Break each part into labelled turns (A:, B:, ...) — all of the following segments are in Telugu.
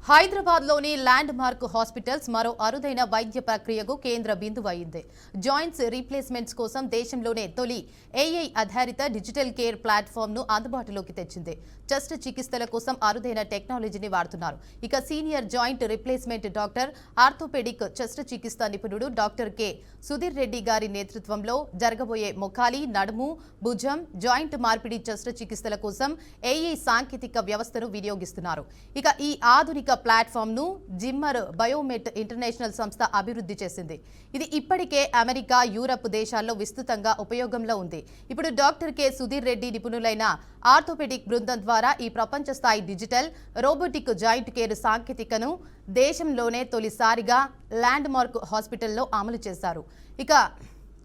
A: హైదరాబాద్లోని ల్యాండ్ మార్క్ హాస్పిటల్స్ మరో అరుదైన వైద్య ప్రక్రియకు కేంద్ర బిందువు అయింది. జాయింట్స్ రీప్లేస్మెంట్స్ కోసం దేశంలోనే తొలి ఏఐ ఆధారిత డిజిటల్ కేర్ ప్లాట్ఫామ్ను అందుబాటులోకి తెచ్చింది. చెస్ట్ చికిత్సల కోసం అరుదైన టెక్నాలజీని వాడుతున్నారు. ఇక senior joint replacement doctor, orthopaedic chest చికిత్స నిపుణుడు డాక్టర్ కె సుధీర్ రెడ్డి గారి నేతృత్వంలో జరగబోయే మొఖాలి, నడుము, భుజం, జాయింట్ మార్పిడి చెస్ట్ చికిత్సల కోసం ఏఐ సాంకేతిక వ్యవస్థను వినియోగిస్తున్నారు. ఇక ఈ ఆధునిక ప్లాట్ఫామ్ ను జిమ్మర్ బయోమెట్ ఇంటర్నేషనల్ సంస్థ అభివృద్ధి చేసింది. ఇది ఇప్పటికే అమెరికా, యూరప్ దేశాల్లో విస్తృతంగా ఉపయోగంలో ఉంది. ఇప్పుడు డాక్టర్ కె సుధీర్ రెడ్డి నిపుణులైన ఆర్థోపెడిక్ బృందం ద్వారా ఈ ప్రపంచ స్థాయి డిజిటల్ రోబోటిక్ జాయింట్ కేర్ సాంకేతికను దేశంలోనే తొలిసారిగా ల్యాండ్ మార్క్ హాస్పిటల్లో అమలు చేశారు. ఇక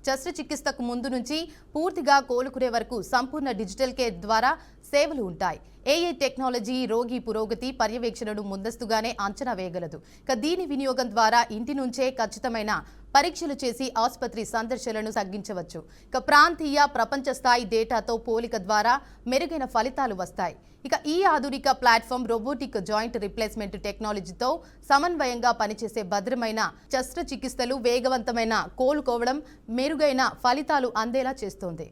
A: చెస్ట్ చికిత్సకు ముందు నుంచి పూర్తిగా కోలుకునే వరకు సంపూర్ణ డిజిటల్ కేర్ ద్వారా సేవలు ఉంటాయి. ఏఐ టెక్నాలజీ రోగి పురోగతి పర్యవేక్షణను ముందస్తుగానే అంచనా వేయగలదు. దీని వినియోగం ద్వారా ఇంటి నుంచే ఖచ్చితమైన పరీక్షలు చేసి ఆసుపత్రి సందర్శనలను తగ్గించవచ్చు. ప్రాంతీయ, ప్రపంచ స్థాయి డేటాతో పోలిక ద్వారా మెరుగైన ఫలితాలు వస్తాయి. ఈ ఆధునిక ప్లాట్ఫామ్ రోబోటిక్ జాయింట్ రీప్లేస్మెంట్ టెక్నాలజీతో సమన్వయంగా పనిచేసే భద్రమైన శస్త్రచికిత్సలు, వేగవంతమైన కోలుకోవడం, మెరుగైన ఫలితాలు అందేలా చేస్తోంది.